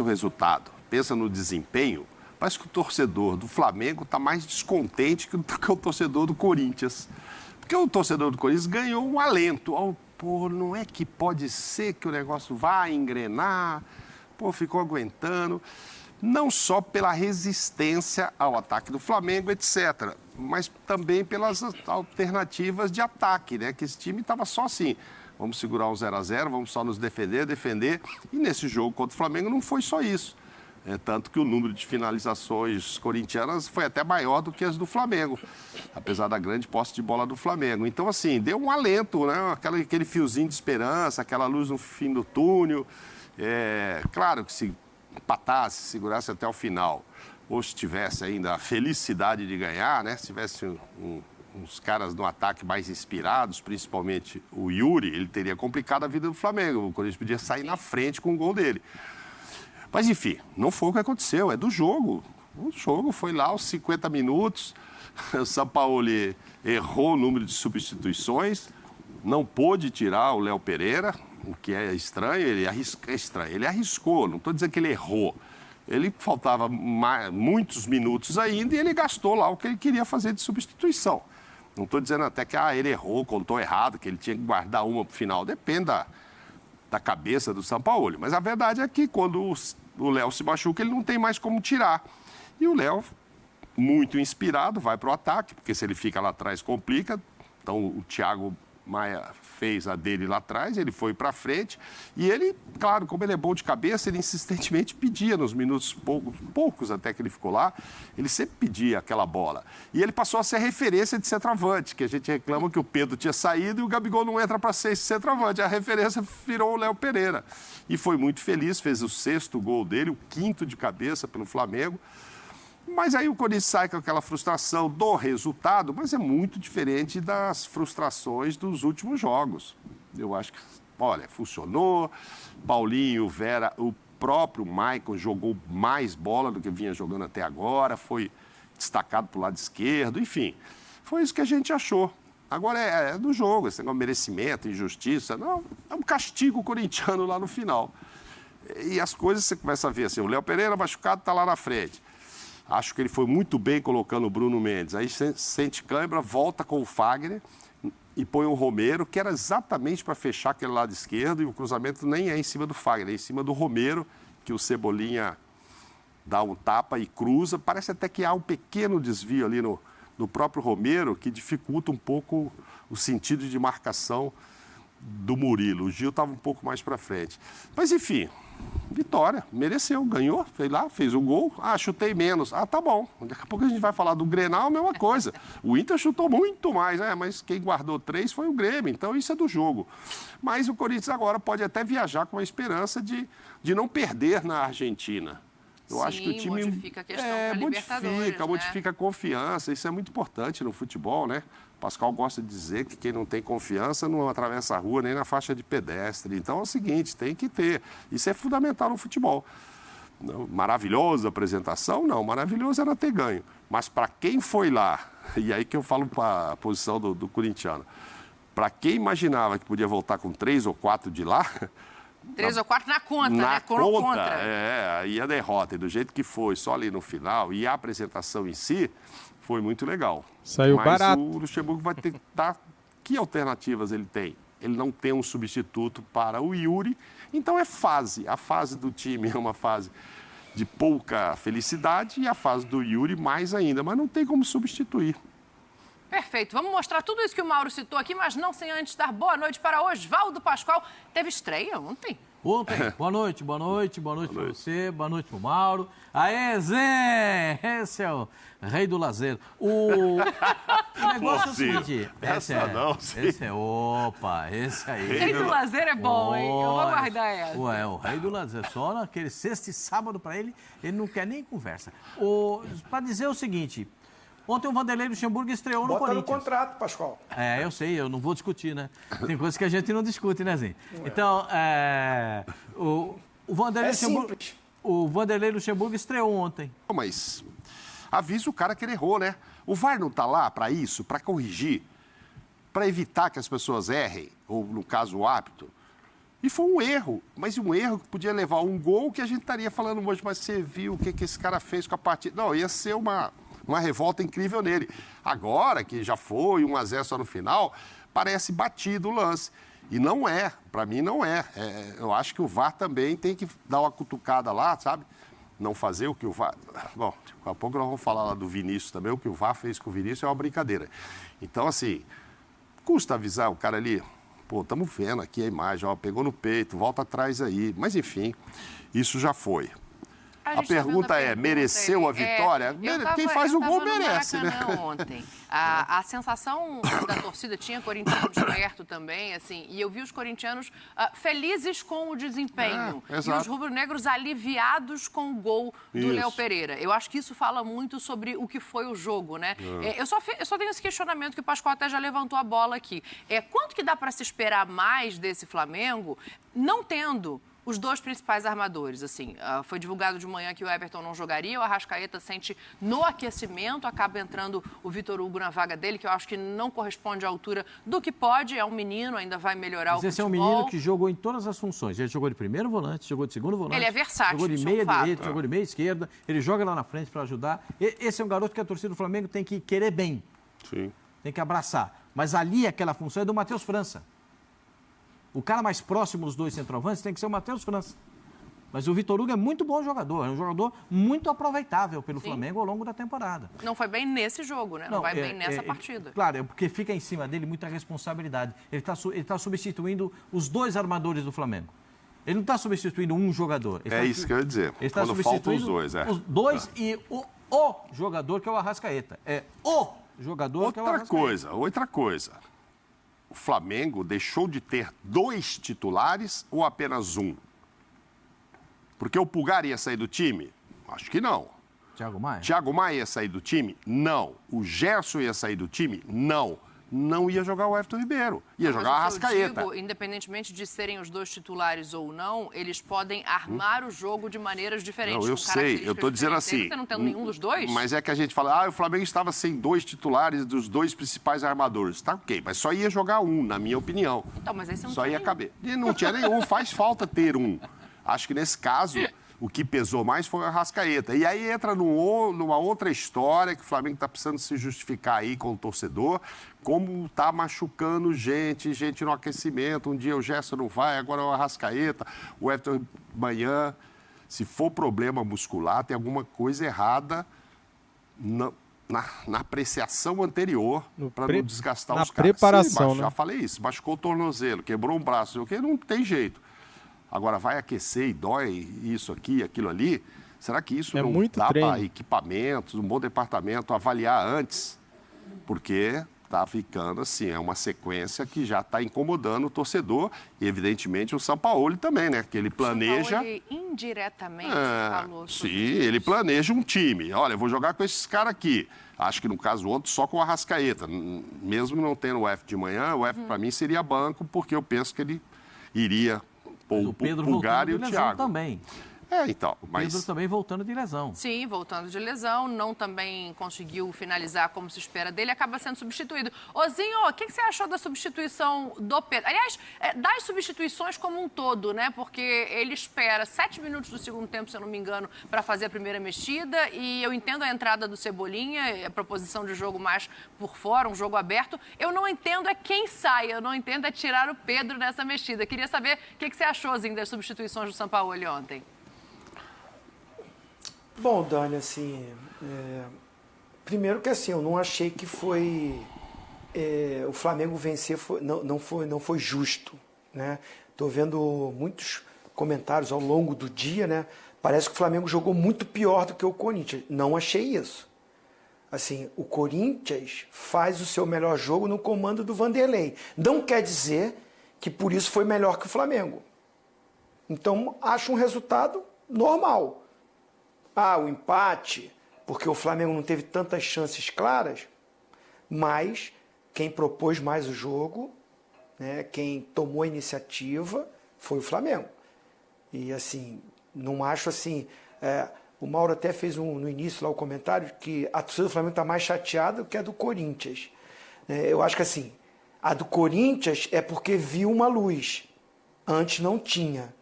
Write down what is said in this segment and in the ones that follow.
o resultado, pensa no desempenho, parece que o torcedor do Flamengo está mais descontente que o torcedor do Corinthians. Porque o torcedor do Corinthians ganhou um alento. Oh, pô, não é que pode ser que o negócio vai engrenar? Pô, ficou aguentando. Não só pela resistência ao ataque do Flamengo, etc., mas também pelas alternativas de ataque, né? Que esse time estava só assim. Vamos segurar um 0-0, vamos só nos defender. E nesse jogo contra o Flamengo não foi só isso. Tanto que o número de finalizações corintianas foi até maior do que as do Flamengo, apesar da grande posse de bola do Flamengo. Então, assim, deu um alento, né? Aquele fiozinho de esperança, aquela luz no fim do túnel. Claro que se empatasse, segurasse até o final, ou se tivesse ainda a felicidade de ganhar, né? Se tivesse uns caras no ataque mais inspirados, principalmente o Yuri, ele teria complicado a vida do Flamengo. O Corinthians podia sair na frente com o gol dele. Mas, enfim, não foi o que aconteceu, é do jogo. O jogo foi lá aos 50 minutos, o Sampaoli errou o número de substituições, não pôde tirar o Léo Pereira, o que é estranho, ele arriscou, não estou dizendo que ele errou. Ele faltava muitos minutos ainda e ele gastou lá o que ele queria fazer de substituição. Não estou dizendo até que ele errou, contou errado, que ele tinha que guardar uma para o final. Depende da cabeça do Sampaoli. Mas a verdade é que quando o Léo se machuca, ele não tem mais como tirar. E o Léo, muito inspirado, vai para o ataque, porque se ele fica lá atrás, complica. Então o Thiago Maia fez a dele lá atrás, ele foi para frente e ele, claro, como ele é bom de cabeça, ele insistentemente pedia nos minutos poucos até que ele ficou lá, ele sempre pedia aquela bola. E ele passou a ser referência de centroavante, que a gente reclama que o Pedro tinha saído e o Gabigol não entra para ser esse centroavante. A referência virou o Léo Pereira. E foi muito feliz, fez o 6º gol dele, o 5º de cabeça pelo Flamengo. Mas aí o Corinthians sai com aquela frustração do resultado, mas é muito diferente das frustrações dos últimos jogos. Eu acho que, olha, funcionou, Paulinho, Vera, o próprio Maicon jogou mais bola do que vinha jogando até agora, foi destacado para o lado esquerdo, enfim, foi isso que a gente achou. Agora é do jogo, esse negócio de merecimento, injustiça, não, é um castigo corintiano lá no final. E as coisas você começa a ver assim, o Léo Pereira machucado está lá na frente. Acho que ele foi muito bem colocando o Bruno Mendes. Aí sente cãibra, volta com o Fagner e põe o Romero, que era exatamente para fechar aquele lado esquerdo. E o cruzamento nem é em cima do Fagner, é em cima do Romero, que o Cebolinha dá um tapa e cruza. Parece até que há um pequeno desvio ali no próprio Romero, que dificulta um pouco o sentido de marcação do Murilo. O Gil estava um pouco mais para frente. Mas, enfim, vitória, mereceu, ganhou, fez o gol. Ah, chutei menos. Ah, tá bom. Daqui a pouco a gente vai falar do Grenal, a mesma coisa. O Inter chutou muito mais, mas quem guardou 3 foi o Grêmio, então isso é do jogo. Mas o Corinthians agora pode até viajar com a esperança de não perder na Argentina. Eu acho que o time modifica a questão para Libertadores, modifica a confiança, isso é muito importante no futebol, né? O Pascoal gosta de dizer que quem não tem confiança não atravessa a rua nem na faixa de pedestre. Então é o seguinte, tem que ter. Isso é fundamental no futebol. Maravilhosa a apresentação? Não, maravilhoso era ter ganho. Mas para quem foi lá, e aí que eu falo para a posição do corintiano, para quem imaginava que podia voltar com 3 ou 4 de lá... 3 ou 4 na conta, na né? conta, aí a derrota, e do jeito que foi, só ali no final, e a apresentação em si, foi muito legal. Saiu barato. Mas o Luxemburgo vai tentar... Que alternativas ele tem? Ele não tem um substituto para o Yuri, então é fase. A fase do time é uma fase de pouca felicidade e a fase do Yuri mais ainda, mas não tem como substituir. Perfeito. Vamos mostrar tudo isso que o Mauro citou aqui, mas não sem antes dar boa noite para Oswaldo Pascoal. Teve estreia ontem? Boa noite para você, boa noite para o Mauro. Aê, Zé! Esse é o rei do lazer. O negócio é o seguinte... Esse aí. Rei do lazer é bom, hein? Eu vou guardar essa. Ué, o rei do lazer. Só naquele sexta e sábado para ele não quer nem conversa. Para dizer o seguinte... Ontem o Vanderlei Luxemburgo estreou no Corinthians. Bota no contrato, Pascoal. Eu sei, eu não vou discutir, né? Tem coisas que a gente não discute, né, Zinho? Então, o Vanderlei Luxemburgo estreou ontem. Mas avisa o cara que ele errou, né? O VAR não está lá para isso, para corrigir, para evitar que as pessoas errem, ou no caso o árbitro. E foi um erro, mas um erro que podia levar a um gol que a gente estaria falando hoje, mas você viu o que esse cara fez com a partida. Não, ia ser uma revolta incrível nele. Agora, que já foi 1-0 só no final, parece batido o lance. E não é, para mim não é. Eu acho que o VAR também tem que dar uma cutucada lá, sabe? Não fazer o que o VAR... Bom, daqui a pouco nós vamos falar lá do Vinícius também. O que o VAR fez com o Vinícius é uma brincadeira. Então, assim, custa avisar o cara ali... Pô, estamos vendo aqui a imagem, ó, pegou no peito, volta atrás aí. Mas, enfim, isso já foi. A pergunta é, mereceu a vitória? Quem faz o gol merece, né? Ontem. A sensação da torcida tinha corintianos perto também, assim, e eu vi os corintianos felizes com o desempenho. E os rubro-negros aliviados com o gol do Léo Pereira. Eu acho que isso fala muito sobre o que foi o jogo, né? Eu só tenho esse questionamento que o Pascoal até já levantou a bola aqui. Quanto que dá para se esperar mais desse Flamengo, não tendo os dois principais armadores, assim, foi divulgado de manhã que o Everton não jogaria, o Arrascaeta sente no aquecimento, acaba entrando o Vitor Hugo na vaga dele, que eu acho que não corresponde à altura do que pode, é um menino, ainda vai melhorar o futebol. Esse é um menino que jogou em todas as funções, ele jogou de primeiro volante, jogou de segundo volante. Ele é versátil, jogou de meia direita, jogou de meia esquerda, ele joga lá na frente para ajudar. Esse é um garoto que a torcida do Flamengo tem que querer bem, Sim. Tem que abraçar, mas ali aquela função é do Matheus França. O cara mais próximo dos dois centroavantes tem que ser o Matheus França. Mas o Vitor Hugo é muito bom jogador, é um jogador muito aproveitável pelo Flamengo ao longo da temporada. Não foi bem nesse jogo, né? Não vai bem nessa partida. Claro, é porque fica em cima dele muita responsabilidade. Ele está substituindo os dois armadores do Flamengo. Ele não está substituindo um jogador. Isso que eu ia dizer. Ele está substituindo os dois e o jogador que é o Arrascaeta. É o jogador que é o Arrascaeta. Outra coisa. O Flamengo deixou de ter 2 titulares ou apenas um? Porque o Pulgar ia sair do time? Acho que não. Thiago Maia ia sair do time? Não. O Gerson ia sair do time? Não. Não ia jogar o Everton Ribeiro. Ia jogar o Arrascaeta. Eu digo, independentemente de serem os dois titulares ou não, eles podem armar o jogo de maneiras diferentes. Não, eu sei. Eu estou dizendo assim... Você não tem nenhum dos dois? Mas é que a gente fala, o Flamengo estava sem 2 titulares dos 2 principais armadores. Tá ok, mas só ia jogar um, na minha opinião. Então, mas aí você não só ia caber. E não tinha nenhum, faz falta ter um. Acho que nesse caso... O que pesou mais foi o Arrascaeta. E aí entra numa outra história que o Flamengo está precisando se justificar aí com o torcedor, como está machucando gente no aquecimento. Um dia o Gerson não vai, agora é o Arrascaeta, o Everton amanhã. Se for problema muscular, tem alguma coisa errada na apreciação anterior para não desgastar os caras. Na preparação, né? Já falei isso, machucou o tornozelo, quebrou um braço, não tem jeito. Agora, vai aquecer e dói isso aqui, aquilo ali? Será que isso não dá para equipamentos, um bom departamento avaliar antes? Porque está ficando assim, é uma sequência que já está incomodando o torcedor e, evidentemente, o Sampaoli também, né? Que ele planeja... O Sampaoli indiretamente falou sobre isso. Ele planeja um time. Olha, eu vou jogar com esses caras aqui. Acho que, no caso do outro, só com o Arrascaeta. Mesmo não tendo o F de manhã, o F, para mim, seria banco, porque eu penso que ele iria... O Pedro Pulgar e o Thiago também. Então. Mas... Pedro também voltando de lesão. Sim, voltando de lesão. Não também conseguiu finalizar como se espera dele. Acaba sendo substituído. Ozinho, o que você achou da substituição do Pedro? Aliás, das substituições como um todo, né? Porque ele espera 7 minutos do segundo tempo, se eu não me engano, para fazer a primeira mexida. E eu entendo a entrada do Cebolinha, a proposição de jogo mais por fora, um jogo aberto. Eu não entendo quem sai. Eu não entendo tirar o Pedro nessa mexida. Queria saber o que você achou, Ozinho, das substituições do Sampaoli ontem. Bom, Dani, assim, primeiro que assim, eu não achei que foi o Flamengo vencer, não foi justo, né? Tô vendo muitos comentários ao longo do dia, né? Parece que o Flamengo jogou muito pior do que o Corinthians. Não achei isso. Assim, o Corinthians faz o seu melhor jogo no comando do Vanderlei. Não quer dizer que por isso foi melhor que o Flamengo. Então, acho um resultado normal. O empate, porque o Flamengo não teve tantas chances claras, mas quem propôs mais o jogo, né, quem tomou a iniciativa, foi o Flamengo. E, assim, não acho assim... o Mauro até fez no início lá o comentário que a torcida do Flamengo está mais chateada do que a do Corinthians. Eu acho que, assim, a do Corinthians é porque viu uma luz. Antes não tinha.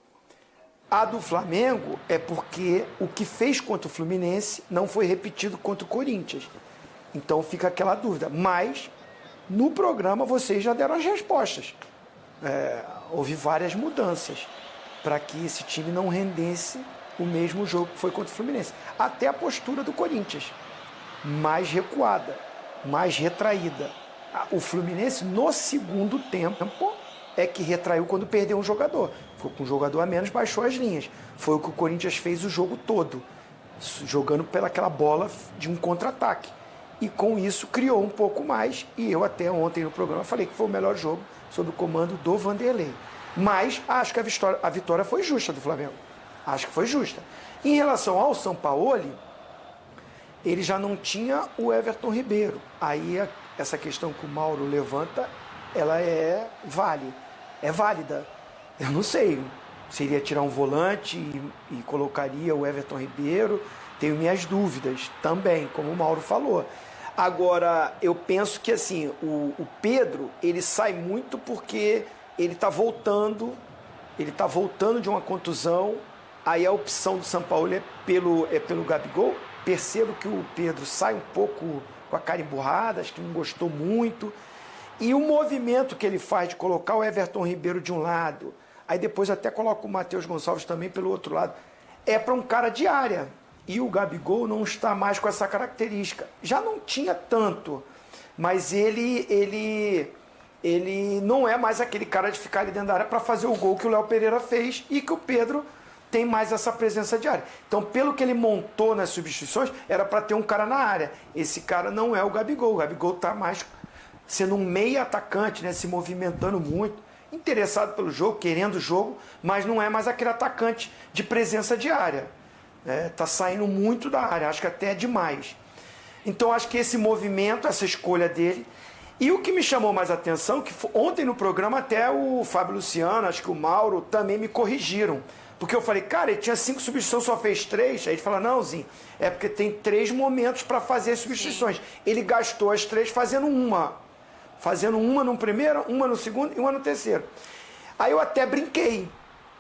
A do Flamengo é porque o que fez contra o Fluminense não foi repetido contra o Corinthians. Então fica aquela dúvida. Mas no programa vocês já deram as respostas. Houve várias mudanças para que esse time não rendesse o mesmo jogo que foi contra o Fluminense. Até a postura do Corinthians, mais recuada, mais retraída. O Fluminense, no segundo tempo, é que retraiu quando perdeu um jogador. Ficou com um jogador a menos, baixou as linhas. Foi o que o Corinthians fez o jogo todo, jogando pelaquela bola de um contra-ataque. E com isso criou um pouco mais, e eu até ontem no programa falei que foi o melhor jogo sob o comando do Vanderlei. Mas acho que a vitória foi justa do Flamengo. Acho que foi justa. Em relação ao Sampaoli, ele já não tinha o Everton Ribeiro. Aí essa questão que o Mauro levanta, ela é válida. Eu não sei, seria tirar um volante e colocaria o Everton Ribeiro. Tenho minhas dúvidas também, como o Mauro falou. Agora, eu penso que assim, o Pedro, ele sai muito porque ele está voltando de uma contusão. Aí a opção do Sampaoli é pelo Gabigol. Percebo que o Pedro sai um pouco com a cara emburrada, acho que não gostou muito. E o movimento que ele faz de colocar o Everton Ribeiro de um lado, aí depois até coloca o Matheus Gonçalves também pelo outro lado, é para um cara de área. E o Gabigol não está mais com essa característica. Já não tinha tanto, mas ele não é mais aquele cara de ficar ali dentro da área para fazer o gol que o Léo Pereira fez e que o Pedro tem mais essa presença de área. Então, pelo que ele montou nas substituições, era para ter um cara na área. Esse cara não é o Gabigol. O Gabigol está mais sendo um meio atacante, né, se movimentando muito, interessado pelo jogo, querendo o jogo, mas não é mais aquele atacante de presença de área. Está saindo muito da área, acho que até é demais. Então, acho que esse movimento, essa escolha dele... E o que me chamou mais atenção, que ontem no programa até o Fábio Luciano, acho que o Mauro, também me corrigiram. Porque eu falei, cara, ele tinha 5 substituições, só fez 3. Aí ele fala, não, Zinho, é porque tem 3 momentos para fazer as substituições. Sim. Ele gastou as 3 fazendo uma. Fazendo uma no primeiro, uma no segundo e uma no terceiro. Aí eu até brinquei,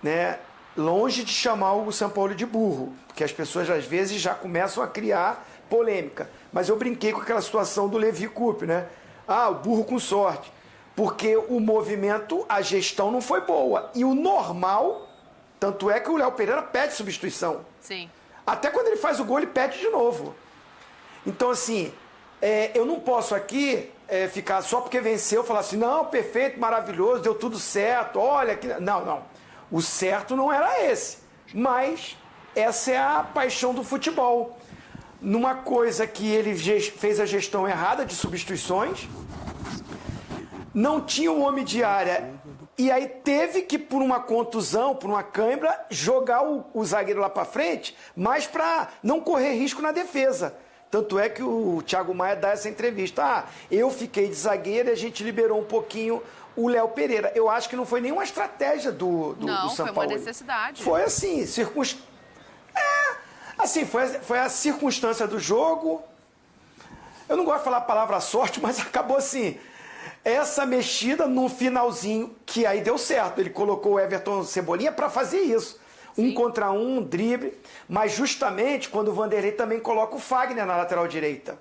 né? Longe de chamar o Sampaoli de burro, porque as pessoas às vezes já começam a criar polêmica. Mas eu brinquei com aquela situação do Levi Coupe, né? Ah, o burro com sorte. Porque o movimento, a gestão não foi boa. E o normal... Tanto é que o Léo Pereira pede substituição. Sim. Até quando ele faz o gol, ele pede de novo. Então, assim, eu não posso aqui ficar só porque venceu, falar assim, não, perfeito, maravilhoso, deu tudo certo, olha... Que... Não. O certo não era esse. Mas essa é a paixão do futebol. Numa coisa que ele fez a gestão errada de substituições, não tinha um homem de área... E aí teve que, por uma contusão, por uma cãibra, jogar o zagueiro lá para frente, mas para não correr risco na defesa. Tanto é que o Thiago Maia dá essa entrevista. Eu fiquei de zagueiro e a gente liberou um pouquinho o Léo Pereira. Eu acho que não foi nenhuma estratégia do Sampaoli. Não, foi uma necessidade. Foi assim, foi a circunstância do jogo. Eu não gosto de falar a palavra sorte, mas acabou assim... Essa mexida no finalzinho, que aí deu certo. Ele colocou o Everton Cebolinha para fazer isso. Sim. 1 contra 1, drible. Mas justamente quando o Vanderlei também coloca o Fagner na lateral direita.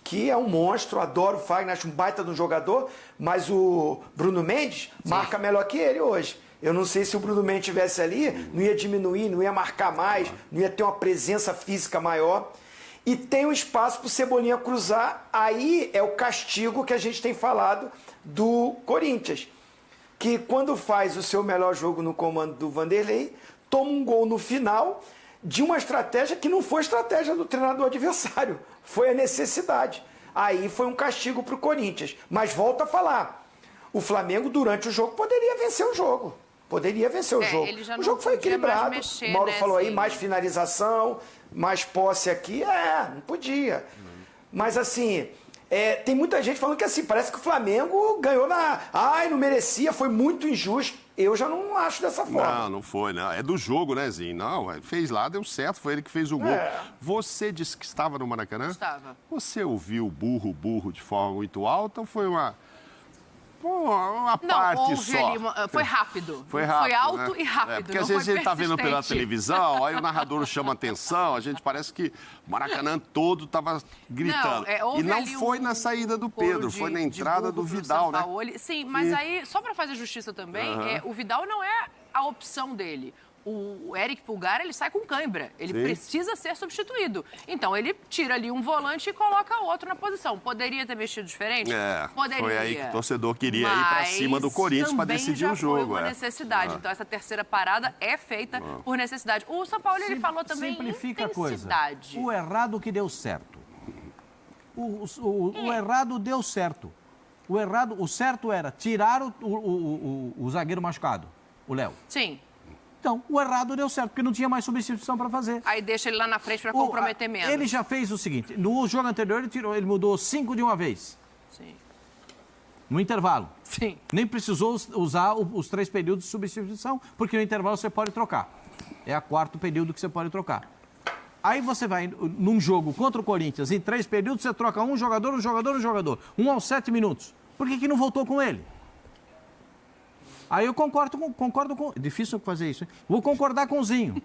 Que é um monstro, adoro o Fagner, acho um baita de um jogador. Mas o Bruno Mendes marca melhor que ele hoje. Eu não sei se o Bruno Mendes estivesse ali, não ia diminuir, não ia marcar mais, não ia ter uma presença física maior. E tem um espaço para o Cebolinha cruzar, aí é o castigo que a gente tem falado do Corinthians, que quando faz o seu melhor jogo no comando do Vanderlei, toma um gol no final de uma estratégia que não foi estratégia do treinador adversário, foi a necessidade. Aí foi um castigo para o Corinthians. Mas volto a falar, o Flamengo durante o jogo poderia vencer o jogo. O jogo foi equilibrado. O Mauro falou aí, mais finalização, mais posse aqui. Não podia. Mas assim, tem muita gente falando que assim, parece que o Flamengo ganhou não merecia, foi muito injusto. Eu já não acho dessa forma. Não foi, não. É do jogo, né, Zinho? Não, fez lá, deu certo, foi ele que fez o gol. Você disse que estava no Maracanã? Estava. Você ouviu burro de forma muito alta ou foi uma... Pô, uma parte só. Foi rápido. Foi rápido, foi alto, né? e rápido. Porque não às vezes foi a gente tá vendo pela persistente. televisão, aí o narrador chama atenção, a gente parece que o Maracanã todo tava gritando. Houve E não ali foi na saída do Pedro, foi na entrada do Vidal, né? Sim, mas aí, só para fazer justiça também, o Vidal não é a opção dele. O Eric Pulgar, ele sai com cãibra. Ele precisa ser substituído. Então, ele tira ali um volante e coloca outro na posição. Poderia ter mexido diferente? Poderia. Foi aí que o torcedor queria ir para cima do Corinthians para decidir o jogo. Foi uma necessidade. Então, essa terceira parada é feita por necessidade. O São Paulo, ele falou também simplifica intensidade. A coisa. O errado que deu certo. O errado deu certo. O certo era tirar o zagueiro machucado, o Léo. Sim. Então, o errado deu certo, porque não tinha mais substituição para fazer. Aí deixa ele lá na frente para comprometer menos. Ele já fez o seguinte, no jogo anterior ele mudou 5 de uma vez. Sim. No intervalo. Sim. Nem precisou usar os 3 períodos de substituição, porque no intervalo você pode trocar. É o 4º período que você pode trocar. Aí você vai num jogo contra o Corinthians, em 3 períodos você troca um jogador, um aos 7 minutos. Por que não voltou com ele? Aí eu concordo com... Difícil fazer isso, hein? Vou concordar com o Zinho.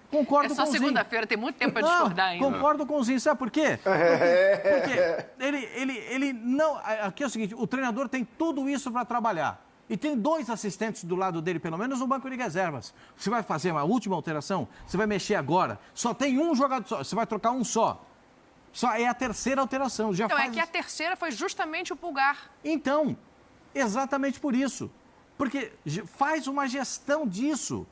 Concordo com o Zinho. É só segunda-feira, tem muito tempo para discordar ainda. Concordo com o Zinho, sabe por quê? Porque ele não... Aqui é o seguinte, o treinador tem tudo isso para trabalhar. E tem 2 assistentes do lado dele, pelo menos, no banco de reservas. Você vai fazer uma última alteração? Você vai mexer agora? Só tem um jogador só. Você vai trocar um só. Só é a terceira alteração. Então, é que a terceira foi justamente o Pulgar. Então, exatamente por isso. Porque faz uma gestão disso.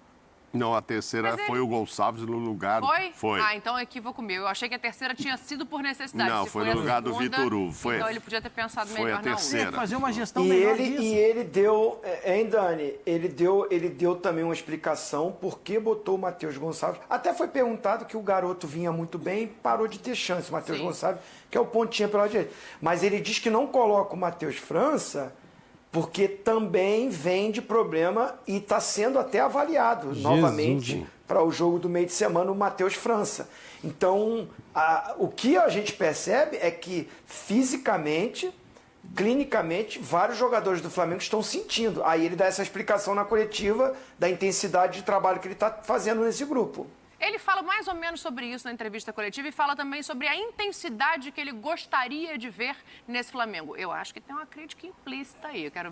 Não, a terceira foi o Gonçalves no lugar... Foi? Ah, então equívoco meu. Eu achei que a terceira tinha sido por necessidade. Não, foi no lugar do Vitor Hugo. Então ele podia ter pensado melhor a terceira. na Fazer uma gestão melhor disso. E ele deu... Hein, Dani? Ele deu também uma explicação por que botou o Matheus Gonçalves. Até foi perguntado que o garoto vinha muito bem e parou de ter chance. O Matheus Gonçalves, que é o pontinha pela direita. Mas ele diz que não coloca o Matheus França... porque também vem de problema e está sendo até avaliado novamente para o jogo do meio de semana o Matheus França. Então, o que a gente percebe é que fisicamente, clinicamente, vários jogadores do Flamengo estão sentindo. Aí ele dá essa explicação na coletiva da intensidade de trabalho que ele está fazendo nesse grupo. Ele fala mais ou menos sobre isso na entrevista coletiva e fala também sobre a intensidade que ele gostaria de ver nesse Flamengo. Eu acho que tem uma crítica implícita aí. Eu quero